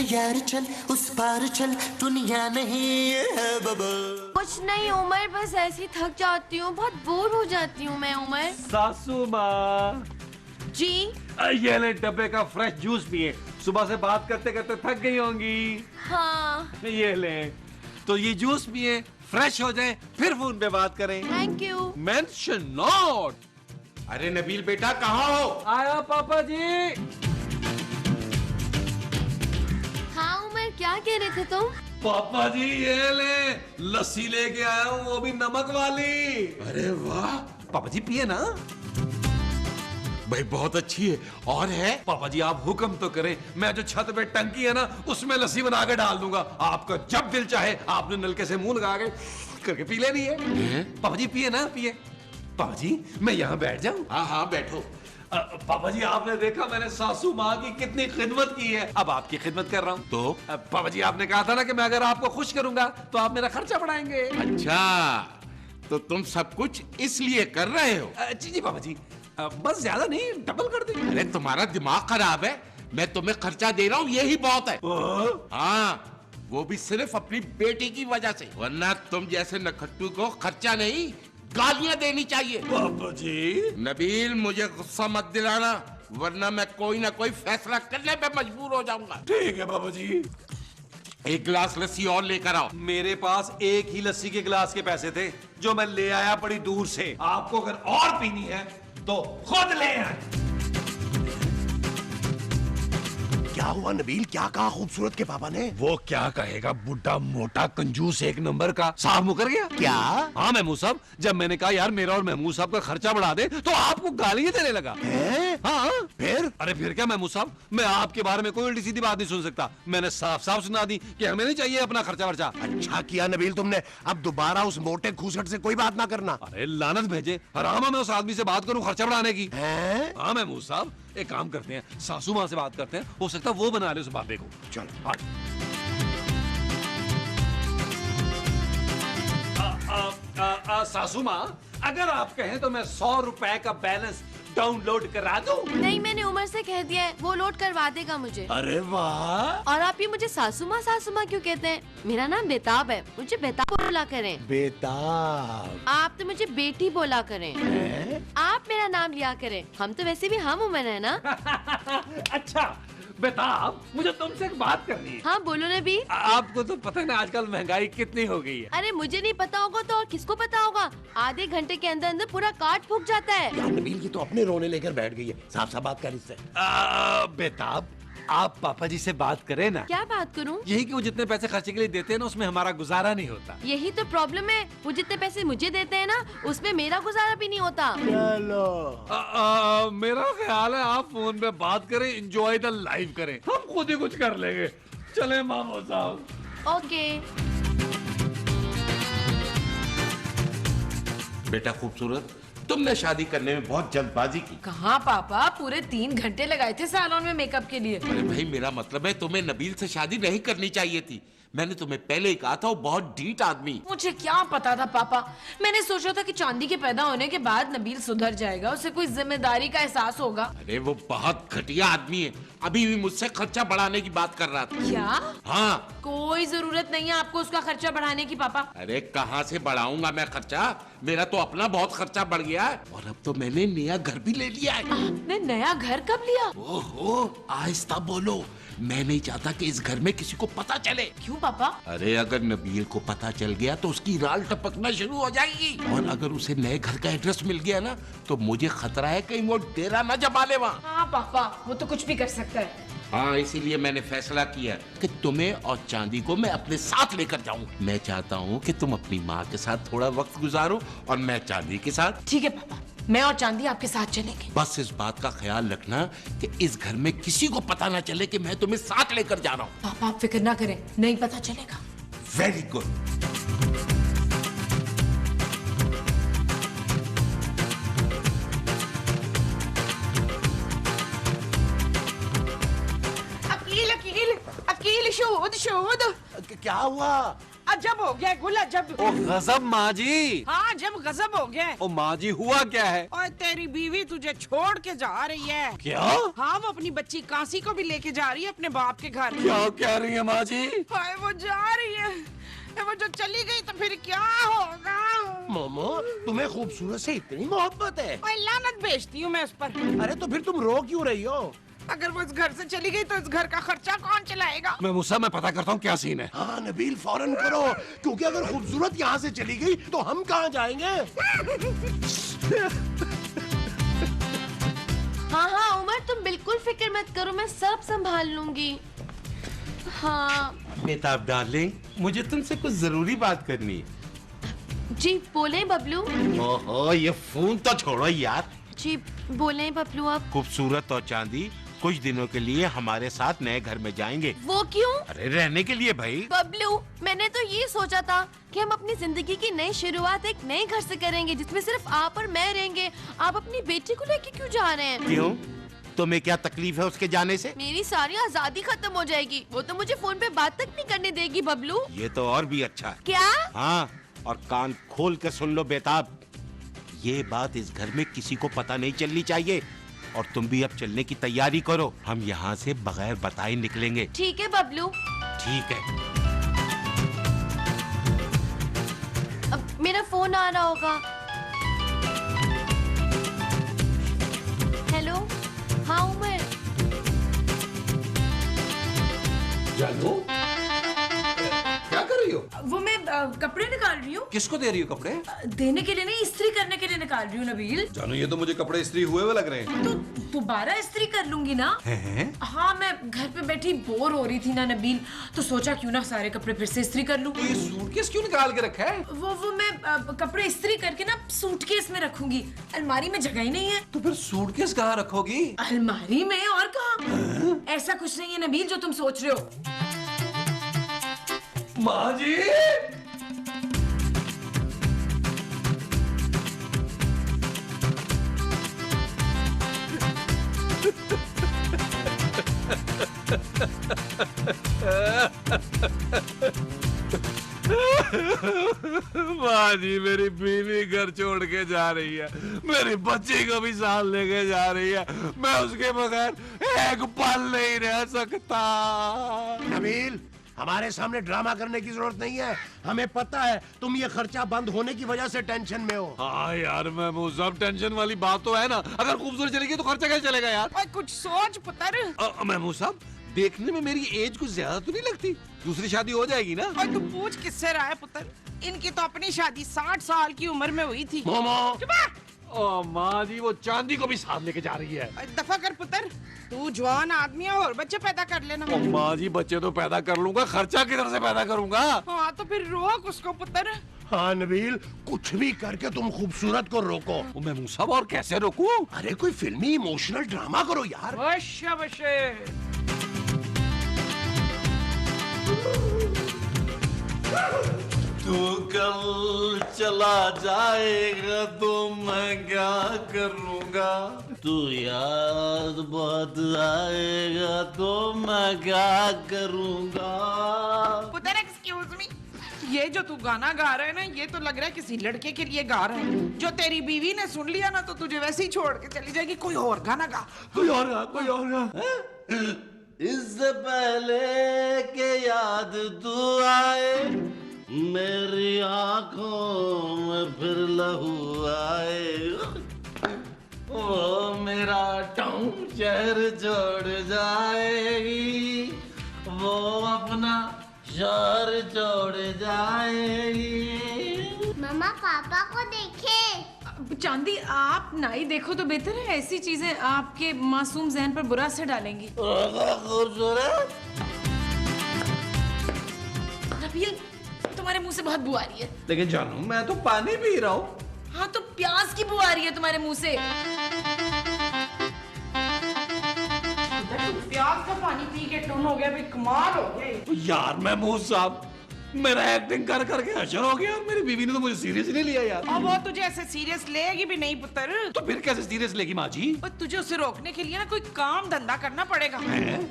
यार चल उस पार चल, दुनिया नहीं है बबल। कुछ नहीं उमर, बस ऐसी थक जाती हूँ, बहुत बोर हो जाती हूँ मैं उमर। सासू माँ जी ये ले डब्बे का फ्रेश जूस पिए, सुबह से बात करते करते थक गई होंगी। हाँ ये ले, तो ये जूस पिए, फ्रेश हो जाए, फिर फोन पे बात करें। Thank you. Mention not. अरे नबील बेटा कहाँ हो? आया पापा जी। हाँ उमर, क्या कह रहे थे तुम? पापा जी ये ले लस्सी लेके आया हूँ, वो भी नमक वाली। अरे वाह पापा जी पिए ना। भाई बहुत अच्छी है। और है? पापा जी आप हुक्म तो करें, मैं जो छत पे टंकी है ना उसमें लस्सी बना के डाल दूंगा, आपका जब दिल चाहे आपने नलके से मुंह लगा के करके पी लेनी है। पापा जी पिए ना, पिए। पापा जी मैं यहाँ बैठ जाऊं? हाँ हाँ बैठो। पापा जी आपने देखा मैंने सासू माँ की कितनी खिदमत की है, अब आपकी खिदमत कर रहा हूँ। तो पापा जी आपने कहा था ना कि मैं अगर आपको खुश करूंगा तो आप मेरा खर्चा बढ़ाएंगे। अच्छा, तो तुम सब कुछ इसलिए कर रहे हो? जी जी पापा जी, बस ज्यादा नहीं, डबल कर देंगे। अरे तुम्हारा दिमाग खराब है, मैं तुम्हें खर्चा दे रहा हूँ यही बहुत है। हाँ, वो भी सिर्फ अपनी बेटी की वजह से, वरना तुम जैसे नखट्टू को खर्चा नहीं गालियां देनी चाहिए। पापा जी नबील मुझे गुस्सा मत दिलाना, वरना मैं कोई ना कोई फैसला करने पे मजबूर हो जाऊंगा। ठीक है पापा जी। एक गिलास लस्सी और लेकर आओ। मेरे पास एक ही लस्सी के गिलास के पैसे थे जो मैं ले आया बड़ी दूर से, आपको अगर और पीनी है तो खुद ले आए। क्या हुआ नबील, क्या कहा खूबसूरत के पापा ने? वो क्या कहेगा, बुढ़ा मोटा कंजूस एक नंबर का, साहब मुकर गया। क्या? हाँ महमूद साहब, जब मैंने कहा यार मेरा और महमूद साहब का खर्चा बढ़ा दे तो आपको गालियां देने लगा। हाँ फिर? अरे फिर क्या महमूद साहब, मैं आपके बारे में कोई उल्टी सीधी बात नहीं सुन सकता, मैंने साफ साफ सुना दी कि हमें नहीं चाहिए अपना खर्चा वर्चा। अच्छा किया नबील तुमने, अब दोबारा उस मोटे खूसट से कोई बात ना करना। अरे लानत भेजे, हराम मैं उस आदमी से बात करूं खर्चा बढ़ाने की। हैं? हाँ महमूद साहब, एक काम करते हैं, सासू माँ से बात करते हैं, हो सकता है वो बना ले उस बाबे को। चल सासू माँ अगर आप कहें तो मैं 100 रुपए का बैलेंस डाउनलोड करा दूं? नहीं, मैंने उमर से कह दिया है, वो लोड करवा देगा मुझे। अरे वाह। और आप ये मुझे सासू माँ क्यों कहते हैं? मेरा नाम बेताब है, मुझे बेताब बोला करें। बेताब? आप तो मुझे बेटी बोला करें। आप मेरा नाम लिया करें, हम तो वैसे भी हम उमर है ना। अच्छा बेताब, मुझे तुमसे एक बात करनी है। हाँ बोलो नबी। आपको तो पता है ना आजकल महंगाई कितनी हो गई है। अरे मुझे नहीं पता होगा तो और किसको पता होगा, आधे घंटे के अंदर अंदर पूरा कार्ड फूक जाता है। यार नबील की तो अपने रोने लेकर बैठ गई है, साफ साफ बात कर इससे। बेताब आप पापा जी से बात करें ना। क्या बात करूं? यही कि वो जितने पैसे खर्चे के लिए देते हैं ना उसमें हमारा गुजारा नहीं होता। यही तो प्रॉब्लम है, वो जितने पैसे मुझे देते हैं ना उसमें मेरा गुजारा भी नहीं होता। चलो मेरा ख्याल है आप फोन पे बात करें, एंजॉय द लाइफ करें, हम खुद ही कुछ कर लेंगे। चले मामू साहब। ओके। बेटा खूबसूरत, तुमने शादी करने में बहुत जल्दबाजी की। कहाँ पापा, पूरे 3 घंटे लगाए थे सैलून में मेकअप के लिए। अरे भाई मेरा मतलब है तुम्हें नबील से शादी नहीं करनी चाहिए थी, मैंने तुम्हें पहले ही कहा था वो बहुत ढीठ आदमी। मुझे क्या पता था पापा, मैंने सोचा था कि चांदी के पैदा होने के बाद नबील सुधर जाएगा, उसे कोई जिम्मेदारी का एहसास होगा। अरे वो बहुत घटिया आदमी है, अभी भी मुझसे खर्चा बढ़ाने की बात कर रहा था। क्या? हाँ। कोई जरूरत नहीं है आपको उसका खर्चा बढ़ाने की पापा। अरे कहाँ से बढ़ाऊंगा मैं खर्चा, मेरा तो अपना बहुत खर्चा बढ़ गया है, और अब तो मैंने नया घर भी ले लिया है। आपने नया घर कब लिया? ओहो आहिस्ता बोलो, मैं नहीं चाहता कि इस घर में किसी को पता चले। क्यों पापा? अरे अगर नबील को पता चल गया तो उसकी राल टपकना शुरू हो जाएगी, और अगर उसे नए घर का एड्रेस मिल गया ना तो मुझे खतरा है कहीं वो डेरा न जमा ले वहाँ। हाँ पापा, वो तो कुछ भी कर सकता है। हाँ, इसीलिए मैंने फैसला किया कि तुम्हें और चांदी को मैं अपने साथ लेकर जाऊं। मैं चाहता हूँ कि तुम अपनी माँ के साथ थोड़ा वक्त गुजारो और मैं चांदी के साथ। ठीक है पापा, मैं और चांदी आपके साथ चलेंगे। बस इस बात का ख्याल रखना कि इस घर में किसी को पता ना चले कि मैं तुम्हें साथ लेकर जा रहा हूँ। पापा आप फिक्र ना करें, नहीं पता चलेगा। Very good. अकील अकील अकील, शोध शोध। क्या हुआ? अजब हो गया गुल अजब। ओ गजब माँ जी। हाँ जब गजब हो गया। ओ माँ जी हुआ क्या है? और तेरी बीवी तुझे छोड़ के जा रही है। क्या? हाँ वो अपनी बच्ची कांसी को भी लेके जा रही है अपने बाप के घर। क्या कह रही है माँ जी? हाय वो जा रही है, वो जो चली गई तो फिर क्या होगा? मोमो, तुम्हें खूबसूरत से इतनी मोहब्बत है? मैं लानत भेजती हूँ मैं उस पर। अरे तो फिर तुम रो क्यों रही हो? अगर वो इस घर से चली गई तो इस घर का खर्चा कौन चलाएगा? मैं मूसा मैं पता करता हूँ क्या सीन है। हाँ नबील फौरन करो, क्योंकि अगर खूबसूरत यहाँ से चली गई तो हम कहाँ जाएंगे? हाँ हाँ उमर, तुम बिल्कुल फिक्र मत करो, मैं सब संभाल लूंगी। हाँ बेताब डार्लिंग, मुझे तुमसे कुछ जरूरी बात करनी है। जी बोले बबलू। ओहो, ये फोन तो छोड़ो यार। जी बोले बबलू। आप खूबसूरत और चांदी कुछ दिनों के लिए हमारे साथ नए घर में जाएंगे। वो क्यों? अरे रहने के लिए भाई। बबलू, मैंने तो ये सोचा था कि हम अपनी जिंदगी की नई शुरुआत एक नए घर से करेंगे जिसमें सिर्फ आप और मैं रहेंगे। आप अपनी बेटी को लेके क्यों जा रहे हैं? क्यों? तुम्हें क्या तकलीफ है उसके जाने से? मेरी सारी आजादी खत्म हो जाएगी। वो तो मुझे फोन पे बात तक नहीं करने देगी बबलू। ये तो और भी अच्छा है। क्या? हाँ, और कान खोल कर सुन लो बेताब, ये बात इस घर में किसी को पता नहीं चलनी चाहिए। और तुम भी अब चलने की तैयारी करो, हम यहाँ से बगैर बताए निकलेंगे। ठीक है बबलू। ठीक है। अब मेरा फोन आ रहा होगा। हेलो, हाँ उमर। जानू क्या कर रही हो? वो मैं कपड़े निकाल रही हूँ। किसको दे रही हो कपड़े? देने के लिए नहीं, इस्त्री करने के लिए निकाल रही हूँ नबील। जानू ये तो मुझे कपड़े इस्त्री हुए हुए लग रहे हैं। तो दोबारा इस्त्री कर लूंगी ना। हैं? हाँ मैं घर पे बैठी बोर हो रही थी ना नबील, तो सोचा क्यों ना सारे कपड़े फिर से इस्त्री कर लूं। तो ये सूटकेस क्यों निकाल के रखा है? वो मैं कपड़े इस्त्री करके ना सूटकेस में रखूंगी। अलमारी में जगह ही नहीं है। तो फिर सूटकेस कहाँ रखोगी? अलमारी में और कहाँ? ऐसा कुछ नहीं है नबील जो तुम सोच रहे हो। माँ जी माँ जी मेरी बीवी घर छोड़ के जा रही है, मेरी बच्ची को भी साथ लेके जा रही है, मैं उसके बगैर एक पल नहीं रह सकता। नबील, हमारे सामने ड्रामा करने की जरूरत नहीं है। हमें पता है तुम ये खर्चा बंद होने की वजह से टेंशन में हो। हाँ यार मैं सब टेंशन वाली बात तो है ना, अगर खूबसूरत चलेगी तो खर्चा कैसे चलेगा यार? और कुछ सोच पुत्र। महमूद साहब, देखने में मेरी एज कुछ ज्यादा तो नहीं लगती? दूसरी शादी हो जाएगी ना? और तू पूछ किससे रहा है पुत्र? इनकी तो अपनी शादी 60 साल की उम्र में हुई थी। मोमो, ओ माँ जी वो चांदी को भी साथ लेके जा रही है। दफा कर पुत्र, तू जवान आदमी है और बच्चे पैदा कर लेना। ओ माँ जी बच्चे तो पैदा कर लूंगा, खर्चा किधर से पैदा करूंगा? हाँ तो फिर रोक उसको पुत्र। हाँ नबील, कुछ भी करके तुम खूबसूरत को रोको। ओ महमूद साहब और कैसे रोकूं? अरे कोई फिल्मी इमोशनल ड्रामा करो यार। वश्य वश्य। तू कल चला जाएगा तो मैं क्या करूँगा? तू याद बहुत आएगा तो मैं क्या करूँगा? पुत्र एक्सक्यूज मी, ये जो तू गाना गा रहा है ना, ये तो लग रहा है किसी लड़के के लिए गा रहा है। जो तेरी बीवी ने सुन लिया ना तो तुझे वैसे ही छोड़ के चली जाएगी। कोई और गाना गा। कोई और गा, कोई और गा। इससे पहले के याद तू आए, मेरी आंखों में फिर लहू आए, वो मेरा टाउन शहर छोड़ जाएगी, वो अपना शहर छोड़ जाएगी। मम्मा पापा को देखे। चांदी आप ना ही देखो तो बेहतर है, ऐसी चीजें आपके मासूम जहन पर बुरा असर डालेंगी। खूबसूरत नबील, तुम्हारे मुंह से बहुत बू आ रही है। लेकिन जानू मैं तो पानी पी रहा हूँ। हाँ तो प्याज की बू आ रही है तुम्हारे मुंह से। प्याज का पानी पी के टून हो गया, भी कमाल हो गया। यार महमूद साहब, मेरा एक्टिंग कर करके अशर हो गया और मेरी बीवी ने तो मुझे सीरियस नहीं लिया यार। और वो तुझे ऐसे सीरियस लेगी भी नहीं पुत्र। तो फिर कैसे सीरियस लेगी माँ जी? पर तुझे उसे रोकने के लिए ना कोई काम धंधा करना पड़ेगा।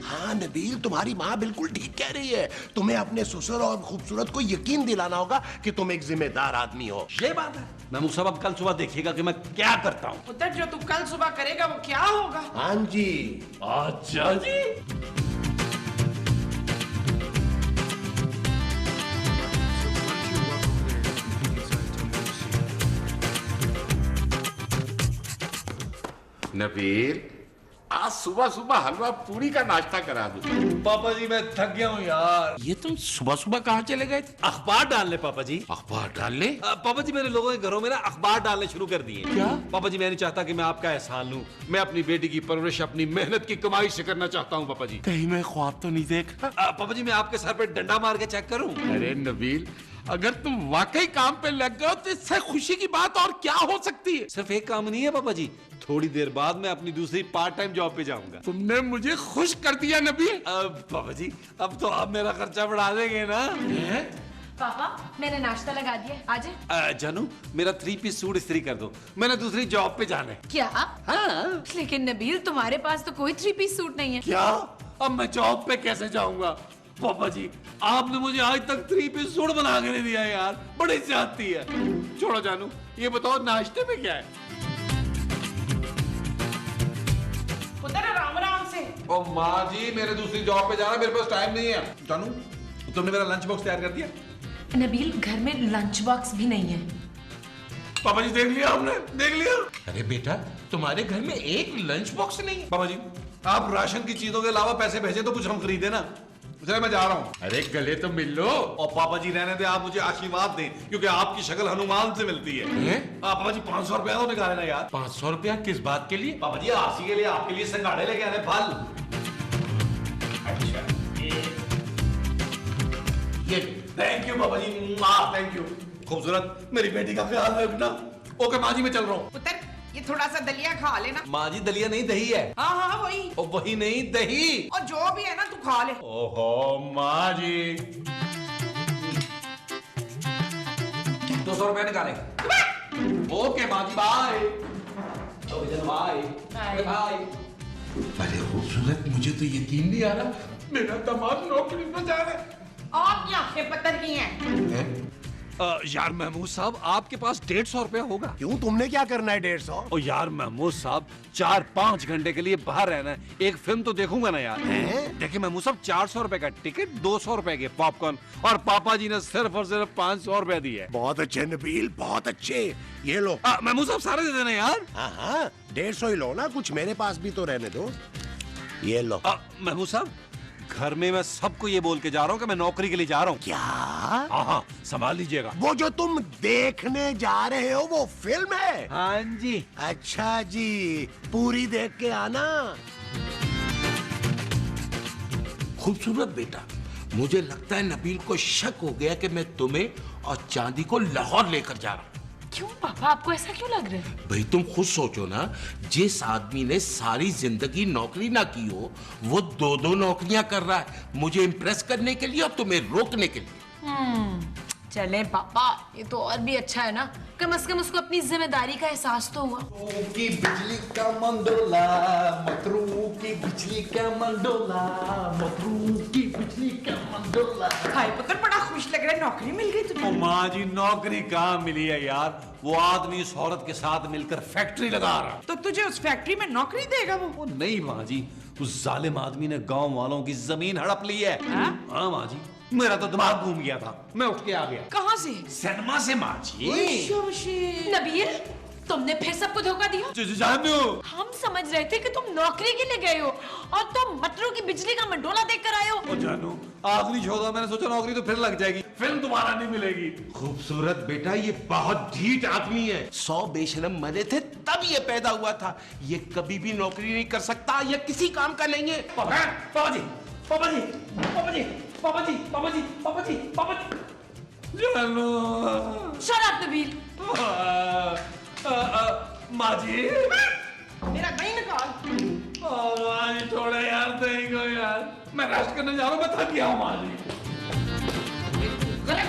हाँ नबील, तुम्हारी माँ बिल्कुल ठीक कह रही है। तुम्हें अपने ससुर और खूबसूरत को यकीन दिलाना होगा कि तुम एक जिम्मेदार आदमी हो। ये बात है। मैं सब अब कल सुबह देखिएगा कि मैं क्या करता हूँ। पुत्र जो तू कल सुबह करेगा वो क्या होगा? हाँ जी। अच्छा जी। नबील, आज सुबह सुबह हलवा पूरी का नाश्ता करा दूं। पापा जी मैं थक गया हूँ यार। ये तुम सुबह सुबह कहाँ चले गए थे? अखबार डालने पापा जी। अखबार डालने? पापा जी मेरे लोगों के घरों में ना अखबार डालने शुरू कर दिए। क्या? पापा जी मैं नहीं चाहता कि मैं आपका एहसान लूं। मैं अपनी बेटी की परवरिश अपनी मेहनत की कमाई से करना चाहता हूँ पापा जी। कहीं मैं ख्वाब तो नहीं देख रहा? पापा जी मैं आपके सर पे डंडा मार के चेक करूं? अरे नबील, अगर तुम वाकई काम पे लग गए हो तो इससे खुशी की बात और क्या हो सकती है? सिर्फ एक काम नहीं है पापा जी, थोड़ी देर बाद मैं अपनी दूसरी पार्ट टाइम जॉब पे जाऊंगा। तुमने मुझे खुश कर दिया नबील। पापा जी अब तो आप मेरा खर्चा बढ़ा देंगे ना? पापा मैंने नाश्ता लगा दिया, आ जाए। जानू मेरा 3 पीस सूट इस्त्री कर दो, मैंने दूसरी जॉब पे जाना है। क्या? हाँ। लेकिन नबील तुम्हारे पास तो कोई 3 पीस सूट नहीं है। क्या? अब मैं जॉब पे कैसे जाऊंगा? पापा जी आपने मुझे आज तक 3 पीस सूट बना के नहीं दिया यार, बड़ी ज्यादती है। छोड़ो जानू, ये बताओ नाश्ते में क्या है? पुत्र आराम आराम से। ओ माँ जी मेरे दूसरी जॉब पे जाना, मेरे पास टाइम नहीं है। जानू तुमने मेरा लंच बॉक्स तैयार कर दिया? नबील घर में लंच बॉक्स भी नहीं है। पापा जी देख लिया हमने, देख लिया। अरे बेटा, तुम्हारे घर में एक लंच बॉक्स नहीं है? पापा जी आप राशन की चीजों के अलावा पैसे भेजे तो कुछ हम खरीदे ना। चले मैं जा रहा हूँ। अरे गले तो मिल लो। और पापा जी रहने दे, आप मुझे आशीर्वाद दें क्योंकि आपकी शक्ल हनुमान से मिलती है। पापा जी 500 रुपया तो निकाले ना यार। 500 रुपया किस बात के लिए? पापा जी आसी के लिए, आपके लिए संगाड़े लेके आने फल। अच्छा ये थैंक यू पापा जी, थैंक यू। खूबसूरत मेरी बेटी का ख्याल रखना। ओके माँ जी मैं चल रहा हूँ। पुत्र ये थोड़ा सा दलिया खा लेना। माँ जी दलिया नहीं दही है। हाँ हाँ वही। और वही नहीं दही। और जो भी है ना तू खा ले। ओहो माँ जी 200 रुपया निकाले। ओके माँ जी बाय। Bye bye. अरे खूबसूरत, मुझे तो यकीन नहीं आ रहा मेरा दामाद नौकरी पर जा रहा है। आप क्या आंखें पत्थर की हैं? यार महमूद साहब आपके पास 150 रुपया होगा? क्यों, तुमने क्या करना है 150? ओ यार महमूद साहब 4-5 घंटे के लिए बाहर रहना है, एक फिल्म तो देखूंगा ना यार। देखिए महमूद साहब 400 रुपए का टिकट, 200 रुपए के पॉपकॉर्न और पापा जी ने सिर्फ और सिर्फ 500 रुपए दिए। बहुत अच्छे नबील, बहुत अच्छे। ये लो। महमूद साहब सारे दे देना यार। हाँ हाँ 150 ही लो ना, कुछ मेरे पास भी तो रहने दो। ये लो। महमूद साहब घर में मैं सबको ये बोल के जा रहा हूँ कि मैं नौकरी के लिए जा रहा हूँ। क्या? हाँ संभाल लीजिएगा। वो जो तुम देखने जा रहे हो वो फिल्म है? हाँ जी। अच्छा जी, पूरी देख के आना। खूबसूरत बेटा, मुझे लगता है नबील को शक हो गया कि मैं तुम्हें और चांदी को लाहौर लेकर जा रहा हूँ। क्यों पापा, आपको ऐसा क्यों लग रहा है? भाई तुम खुद सोचो ना, जिस आदमी ने सारी जिंदगी नौकरी ना की हो वो 2-2 नौकरियां कर रहा है, मुझे इम्प्रेस करने के लिए और तुम्हें रोकने के लिए। चले पापा, ये तो और भी अच्छा है ना, कम से कम उसको अपनी जिम्मेदारी का एहसास तो हुआ। की बिजली का मंडोला, मकरू की बिजली का मंडोला, मकरू की बिजली का मंडोला। हाय पुत्र बड़ा खुश लग रहा है, नौकरी मिल गई तुझे। माँ जी नौकरी कहाँ मिली है यार, वो आदमी इस औरत के साथ मिलकर फैक्ट्री लगा रहा। तो तुझे उस फैक्ट्री में नौकरी देगा वो? नहीं माँ जी, उस जालिम आदमी ने गांव वालों की जमीन हड़प ली है। हाँ माँ जी, मेरा तो दिमाग घूम गया था, मैं उठ के आ गया। कहाँ से? सिनेमा से माँ जी। नबील, तुमने फिर सबको धोखा दिया। जानू हम समझ रहे थे कि तुम नौकरी के लिए गए हो और तुम मटरू की बिजली का मंडोला देखकर आए हो। ओ जानू आखिरी छोड़ा, मैंने सोचा नौकरी तो फिर लग जाएगी, फिल्म तुम्हारा नहीं मिलेगी। खूबसूरत बेटा, ये बहुत ढीठ आदमी है। 100 बेशरम मरे थे तब ये पैदा हुआ था, ये कभी भी नौकरी नहीं कर सकता, ये किसी काम का नहीं है। पापा जी, पापा जी, पापा जी, पापा जी, पापा जी, पापा जी, पापा जी। जानू शट अप नबील। माँ जी मेरा दही निकाल। माँ जी छोड़े यार दही को यार, मैं रेस्ट करने जा रहा हूँ, मैं थक गया हूँ माँ जी। गले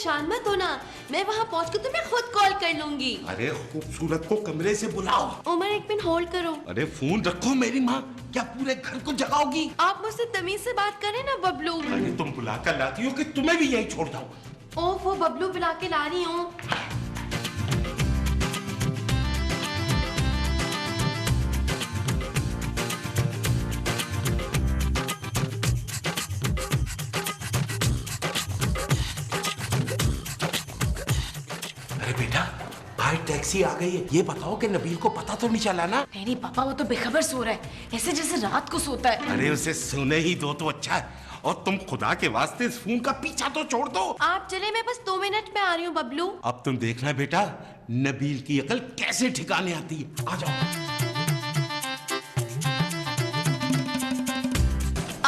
परेशान मत होना, मैं वहाँ पहुँच कर तुम्हें खुद कॉल कर लूंगी। अरे खूबसूरत को कमरे से बुलाओ। उमर एक मिनट होल्ड करो। अरे फोन रखो मेरी माँ, क्या पूरे घर को जगाओगी? आप मुझसे तमीज से बात करें ना बबलू। अरे तुम बुला कर लाती हो कि तुम्हें भी यही छोड़ दूं? ओह वो बबलू बुला के ला रही हूँ। अरे बेटा, भाई टैक्सी आ गई है। ये बताओ कि नबील को पता तो नहीं चला ना? नहीं पापा, वो तो बेखबर सो रहा है, ऐसे जैसे रात को सोता है। अरे उसे सोने ही दो तो अच्छा है। और तुम खुदा के वास्ते इस फोन का पीछा तो छोड़ दो। आप चले, मैं बस 2 मिनट में आ रही हूँ बबलू। अब तुम देखना बेटा, नबील की अकल कैसे ठिकाने आती है। आ जाओ।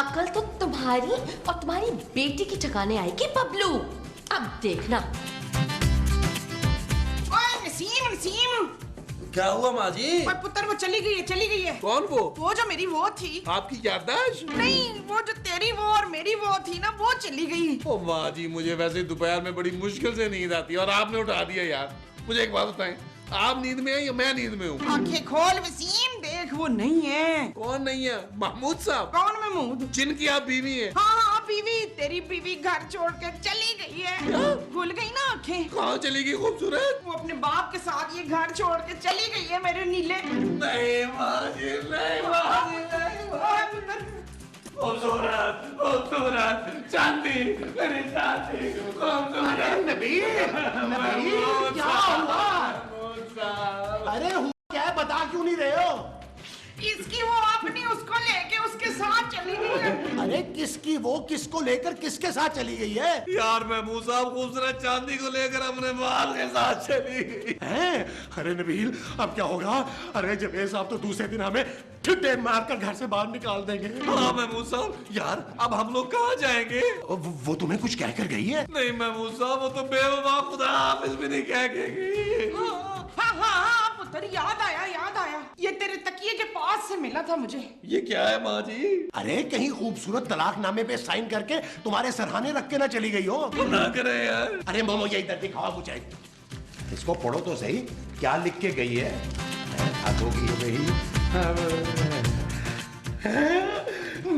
अकल तो तुम्हारी और तुम्हारी बेटी की ठिकाने आएगी बबलू, अब देखना। ओए नसीम, नसीम। क्या हुआ माँ जी? ओए पुत्र, वो चली गई है, चली गई है। कौन वो? वो जो मेरी वो थी। आपकी याददाश्त? नहीं, वो जो तेरी वो और मेरी वो थी ना, वो चली गई। ओ माँ जी, मुझे वैसे दोपहर में बड़ी मुश्किल से नींद आती है और आपने उठा दिया यार। मुझे एक बात बताएं, आप नींद में हैं या मैं नींद में हूँ? आंखें खोल वसीम, देख वो नहीं है। कौन नहीं है? महमूद साहब? कौन महमूद? जिनकी आप बीवी है? हाँ हाँ बीवी, तेरी बीवी घर छोड़ कर चली गई है। भूल गई ना आंखें? कहाँ चली गई खूबसूरत? वो अपने बाप के साथ ये घर छोड़ के चली गई है मेरे नीले। नहीं माँ जी, नहीं माँ जी, नहीं माँ जी। खूबसूरत, खूबसूरत, चांदी, मेरी चांदी, खूबसूरत। नबील, क्या हुआ? अरे हुआ क्या है, बता क्यों नहीं रहे हो? इसकी वो अपनी उसको लेके उसके साथ चली गई है। अरे किसकी वो किसको लेकर किसके साथ चली गई है? यार महमूद साहब खूबसूरत चांदी को लेकर अपने बाल के साथ चली गई। हैं? अरे नबील, अब क्या होगा? अरे जवेद साहब तो दूसरे दिन हमें ठुड्डे मारकर घर से बाहर निकाल देंगे। हाँ महमूद साहब, यार अब हम लोग कहाँ जाएंगे? वो तुम्हें कुछ कहकर गई है? नहीं महमूद साहब, वो तो बेवफा खुदा हाफिज भी नहीं कह के गई। हाँ हाँ हाँ पुत्र, याद आया, याद आया। ये तेरे तकिए के पास से मिला था मुझे। ये क्या है माँ जी? अरे कहीं खूबसूरत तलाकनामे पे साइन करके तुम्हारे सरहाने रख के ना चली गई हो? ना करे यार। अरे मोमो, ये इधर दिखाओ मुझे। इसको पढ़ो तो सही, क्या लिख के गई है? होगी हो गई।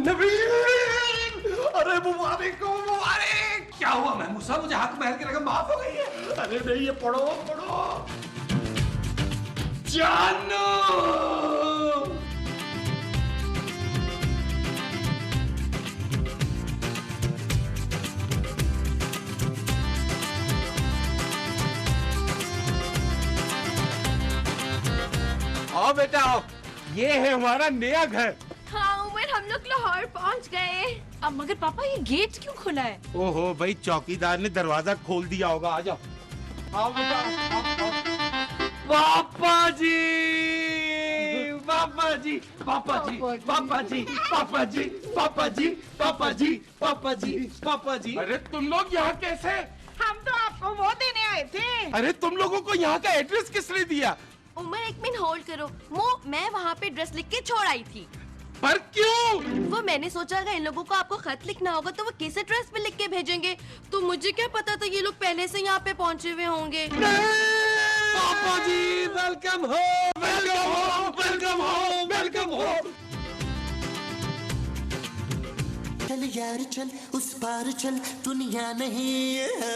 नबील, अरे मुबारक हो, मुबारक। क्या हुआ महमूद साहब, मुझे हक महल की रकम माफ हो गई है? अरे नहीं, ये पढ़ो पढ़ो। जानू, आओ बेटा आओ, ये है हमारा नया घर। हाँ उमर, हम लोग लाहौर पहुँच गए। अब मगर पापा ये गेट क्यों खुला है? ओहो भाई, चौकीदार ने दरवाजा खोल दिया होगा। आ जाओ, आओ बेटा, आओ। पापा जी, पापा जी, पापा जी, पापा जी, पापा जी, पापा जी, पापा जी, पापा जी, पापा जी। अरे तुम लोग यहाँ कैसे? हम तो आपको वो देने आए थे। अरे तुम लोगों को यहाँ का एड्रेस किसने दिया? उमर एक मिनट होल्ड करो। मैं वहाँ पे एड्रेस लिख के छोड़ आई थी। पर क्यों? वो मैंने सोचा अगर इन लोगों को आपको खत लिखना होगा तो वो किस एड्रेस पे लिख के भेजेंगे, तो मुझे क्या पता था ये लोग पहले से यहाँ पे पहुँचे हुए होंगे। पापा जी वेलकम हो, वेलकम हो, वेलकम हो, वेलकम हो। चल यार चल, उस पार चल, दुनिया नहीं है।